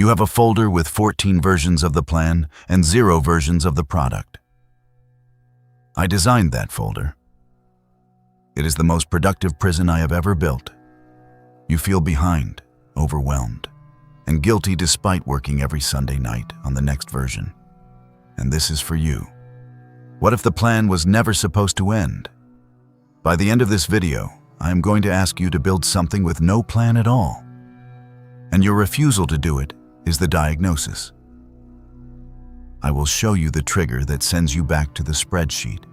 You have a folder with 14 versions of the plan and 0 versions of the product. I designed that folder. It is the most productive prison I have ever built. You feel behind, overwhelmed, and guilty despite working every Sunday night on the next version. And this is for you. What if the plan was never supposed to end? By the end of this video, I am going to ask you to build something with no plan at all. And your refusal to do it is the diagnosis. I will show you the trigger that sends you back to the spreadsheet.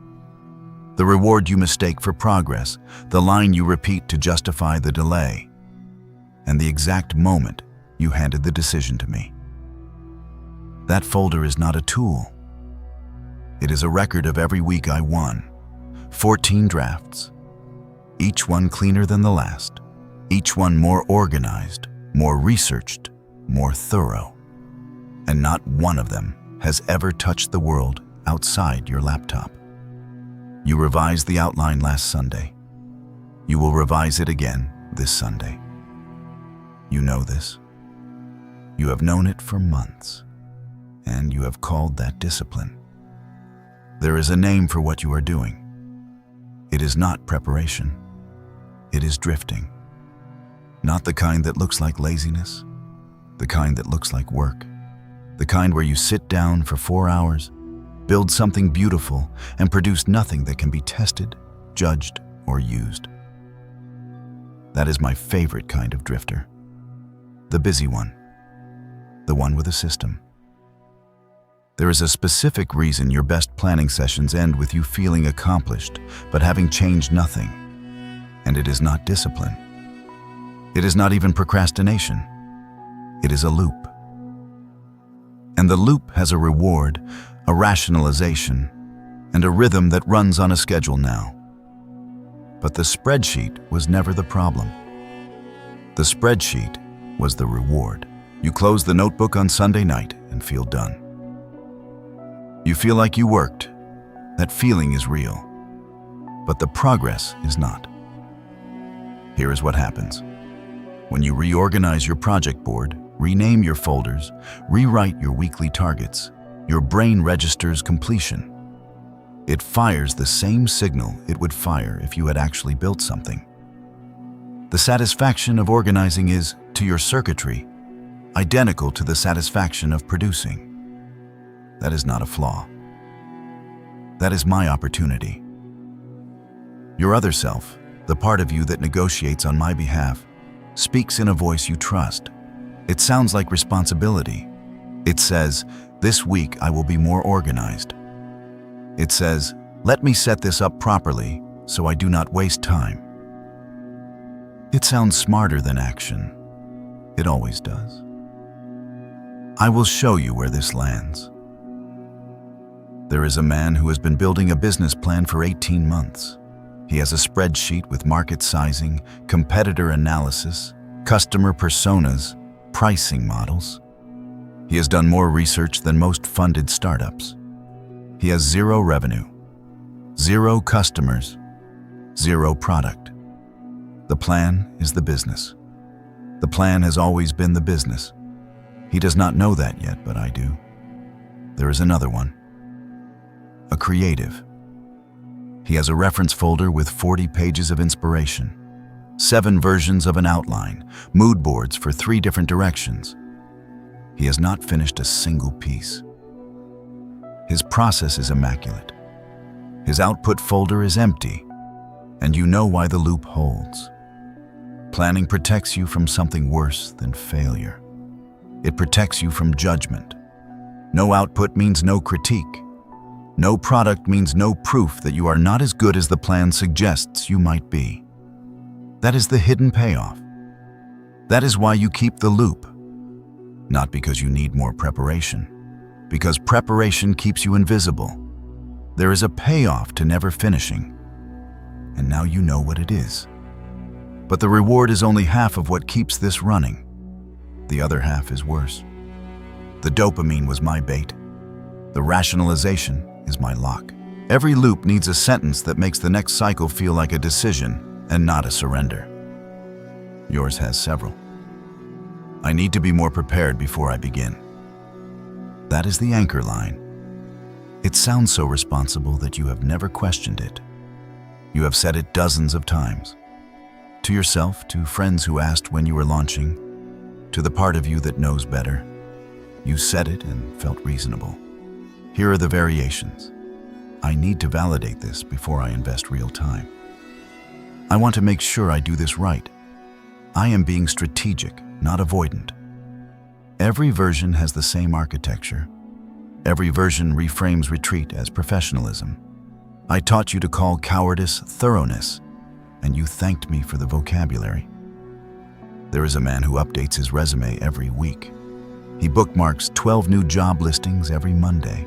The reward you mistake for progress, the line you repeat to justify the delay, and the exact moment you handed the decision to me. That folder is not a tool. It is a record of every week I won. 14 drafts, each one cleaner than the last, each one more organized, more researched, more thorough. And not one of them has ever touched the world outside your laptop. You revised the outline last Sunday. You will revise it again this Sunday. You know this. You have known it for months, and you have called that discipline. There is a name for what you are doing. It is not preparation. It is drifting. Not the kind that looks like laziness, the kind that looks like work, the kind where you sit down for 4 hours, build something beautiful, and produce nothing that can be tested, judged, or used. That is my favorite kind of drifter. The busy one. The one with a system. There is a specific reason your best planning sessions end with you feeling accomplished, but having changed nothing. And it is not discipline. It is not even procrastination. It is a loop. And the loop has a reward, a rationalization, and a rhythm that runs on a schedule now. But the spreadsheet was never the problem. The spreadsheet was the reward. You close the notebook on Sunday night and feel done. You feel like you worked. That feeling is real. But the progress is not. Here is what happens. When you reorganize your project board, rename your folders, rewrite your weekly targets, your brain registers completion. It fires the same signal it would fire if you had actually built something. The satisfaction of organizing is, to your circuitry, identical to the satisfaction of producing. That is not a flaw. That is my opportunity. Your other self, the part of you that negotiates on my behalf, speaks in a voice you trust. It sounds like responsibility. It says, "This week I will be more organized." It says, "Let me set this up properly so I do not waste time." It sounds smarter than action. It always does. I will show you where this lands. There is a man who has been building a business plan for 18 months. He has a spreadsheet with market sizing, competitor analysis, customer personas, pricing models. He has done more research than most funded startups. He has 0 revenue, 0 customers, 0 product. The plan is the business. The plan has always been the business. He does not know that yet, but I do. There is another one. A creative. He has a reference folder with 40 pages of inspiration, 7 versions of an outline, mood boards for 3 different directions. He has not finished a single piece. His process is immaculate. His output folder is empty, and you know why the loop holds. Planning protects you from something worse than failure. It protects you from judgment. No output means no critique. No product means no proof that you are not as good as the plan suggests you might be. That is the hidden payoff. That is why you keep the loop. Not because you need more preparation, because preparation keeps you invisible. There is a payoff to never finishing, and now you know what it is. But the reward is only half of what keeps this running. The other half is worse. The dopamine was my bait. The rationalization is my lock. Every loop needs a sentence that makes the next cycle feel like a decision and not a surrender. Yours has several. I need to be more prepared before I begin. That is the anchor line. It sounds so responsible that you have never questioned it. You have said it dozens of times. To yourself, to friends who asked when you were launching, to the part of you that knows better. You said it and felt reasonable. Here are the variations. I need to validate this before I invest real time. I want to make sure I do this right. I am being strategic, not avoidant. Every version has the same architecture. Every version reframes retreat as professionalism. I taught you to call cowardice thoroughness, and you thanked me for the vocabulary. There is a man who updates his resume every week. He bookmarks 12 new job listings every Monday.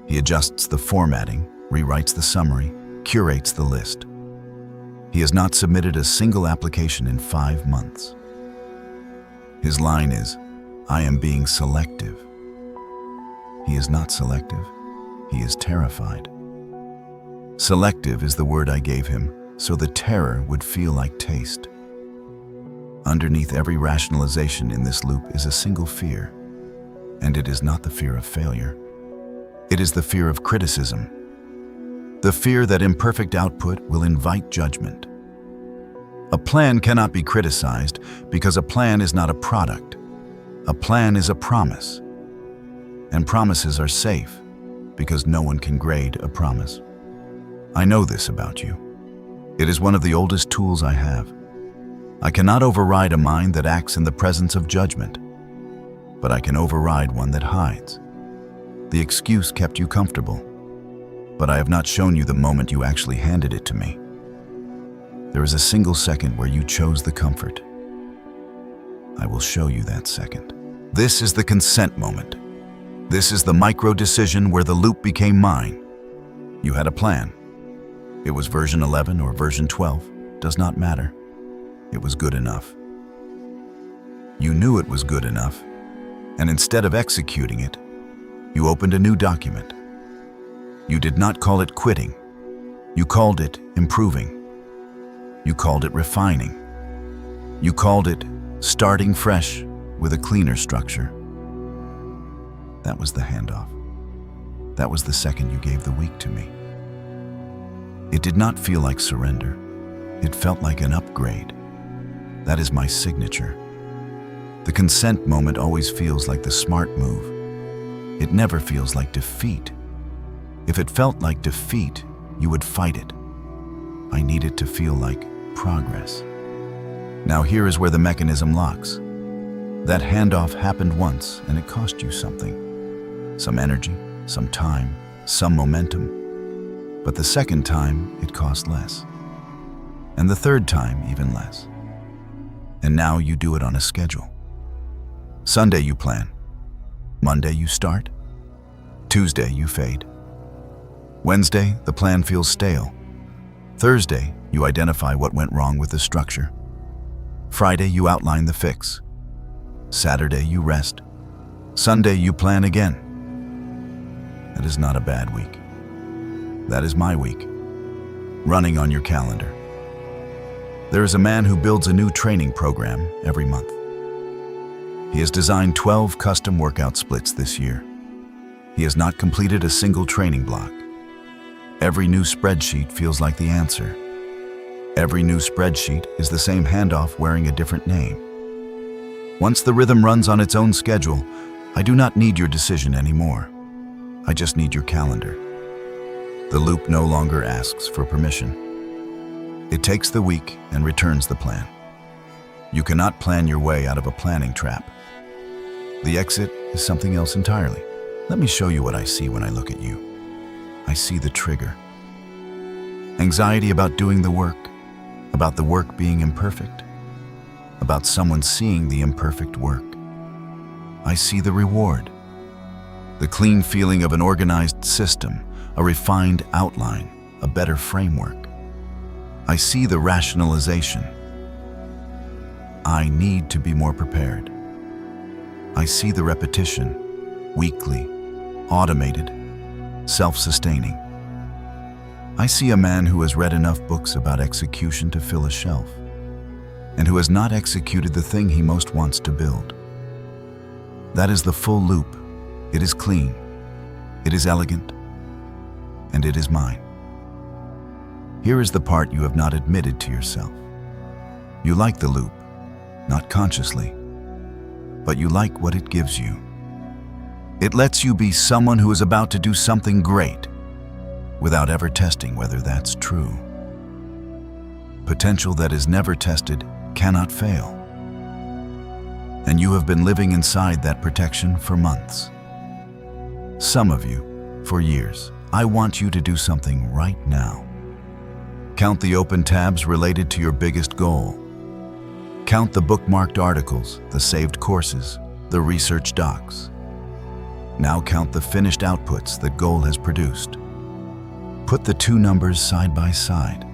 He adjusts the formatting, rewrites the summary, curates the list. He has not submitted a single application in 5 months. His line is, "I am being selective." He is not selective. He is terrified. Selective is the word I gave him, so the terror would feel like taste. Underneath every rationalization in this loop is a single fear, and it is not the fear of failure. It is the fear of criticism. The fear that imperfect output will invite judgment. A plan cannot be criticized because a plan is not a product. A plan is a promise. And promises are safe because no one can grade a promise. I know this about you. It is one of the oldest tools I have. I cannot override a mind that acts in the presence of judgment, but I can override one that hides. The excuse kept you comfortable, but I have not shown you the moment you actually handed it to me. There is a single second where you chose the comfort. I will show you that second. This is the consent moment. This is the micro decision where the loop became mine. You had a plan. It was version 11 or version 12, does not matter. It was good enough. You knew it was good enough, and instead of executing it, you opened a new document. You did not call it quitting. You called it improving. You called it refining. You called it starting fresh with a cleaner structure. That was the handoff. That was the second you gave the week to me. It did not feel like surrender. It felt like an upgrade. That is my signature. The consent moment always feels like the smart move. It never feels like defeat. If it felt like defeat, you would fight it. I need it to feel like progress. Now here is where the mechanism locks. That handoff happened once and it cost you something. Some energy, some time, some momentum. But the second time, it cost less. And the third time, even less. And now you do it on a schedule. Sunday you plan. Monday you start. Tuesday you fade. Wednesday, the plan feels stale. Thursday, you identify what went wrong with the structure. Friday, you outline the fix. Saturday, you rest. Sunday, you plan again. That is not a bad week. That is my week. Running on your calendar. There is a man who builds a new training program every month. He has designed 12 custom workout splits this year. He has not completed a single training block. Every new spreadsheet feels like the answer. Every new spreadsheet is the same handoff wearing a different name. Once the rhythm runs on its own schedule, I do not need your decision anymore. I just need your calendar. The loop no longer asks for permission. It takes the week and returns the plan. You cannot plan your way out of a planning trap. The exit is something else entirely. Let me show you what I see when I look at you. I see the trigger. Anxiety about doing the work, about the work being imperfect, about someone seeing the imperfect work. I see the reward, the clean feeling of an organized system, a refined outline, a better framework. I see the rationalization. I need to be more prepared. I see the repetition, weekly, automated, self-sustaining. I see a man who has read enough books about execution to fill a shelf. and who has not executed the thing he most wants to build. That is the full loop. It is clean, it is elegant, and it is mine. Here is the part you have not admitted to yourself. You like the loop, not consciously, but you like what it gives you. It lets you be someone who is about to do something great without ever testing whether that's true. Potential that is never tested cannot fail. And you have been living inside that protection for months. Some of you, for years. I want you to do something right now. Count the open tabs related to your biggest goal. Count the bookmarked articles, the saved courses, the research docs. Now count the finished outputs that goal has produced. Put the two numbers side by side.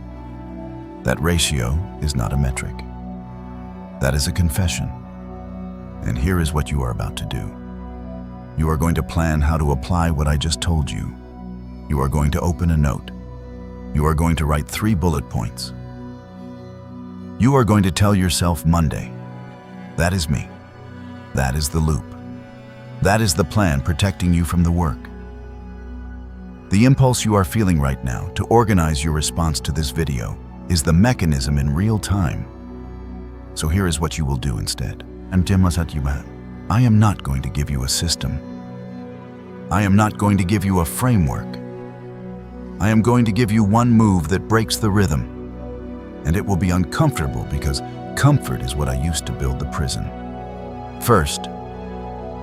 That ratio is not a metric. That is a confession. And here is what you are about to do. You are going to plan how to apply what I just told you. You are going to open a note. You are going to write 3 bullet points. You are going to tell yourself Monday. That is me. That is the loop. That is the plan protecting you from the work. The impulse you are feeling right now to organize your response to this video is the mechanism in real time. So here is what you will do instead. I am not going to give you a system. I am not going to give you a framework. I am going to give you one move that breaks the rhythm. And it will be uncomfortable because comfort is what I used to build the prison. First,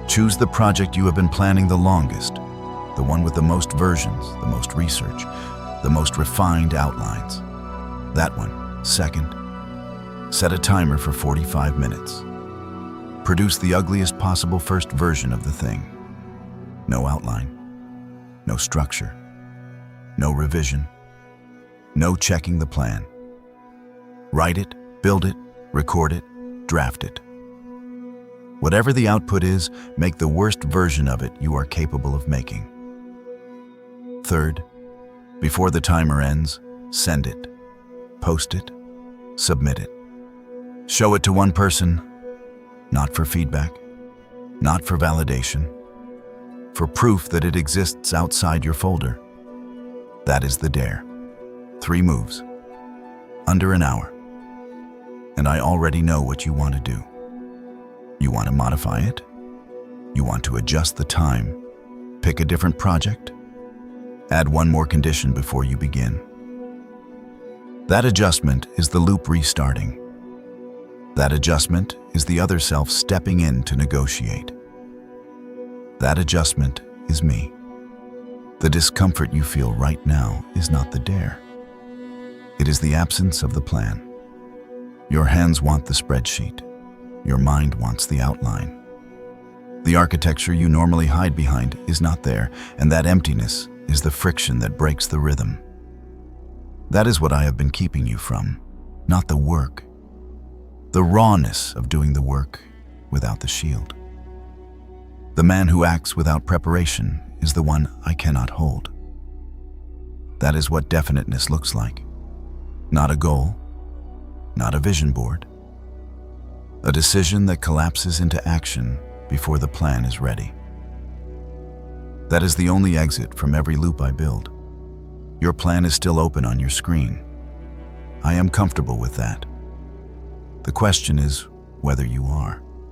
choose the project you have been planning the longest, the one with the most versions, the most research, the most refined outlines. That one. Second, set a timer for 45 minutes. Produce the ugliest possible first version of the thing. No outline, no structure, no revision, no checking the plan. Write it, build it, record it, draft it. Whatever the output is, make the worst version of it you are capable of making. Third, before the timer ends, send it, post it, submit it. Show it to one person, not for feedback, not for validation, for proof that it exists outside your folder. That is the dare. 3 moves, under an hour. And I already know what you want to do. You want to modify it? You want to adjust the time, pick a different project, add one more condition before you begin. That adjustment is the loop restarting. That adjustment is the other self stepping in to negotiate. That adjustment is me. The discomfort you feel right now is not the dare. It is the absence of the plan. Your hands want the spreadsheet. Your mind wants the outline. The architecture you normally hide behind is not there, and that emptiness is the friction that breaks the rhythm. That is what I have been keeping you from, not the work. The rawness of doing the work without the shield. The man who acts without preparation is the one I cannot hold. That is what definiteness looks like. Not a goal, not a vision board. A decision that collapses into action before the plan is ready. That is the only exit from every loop I build. Your plan is still open on your screen. I am comfortable with that. The question is whether you are.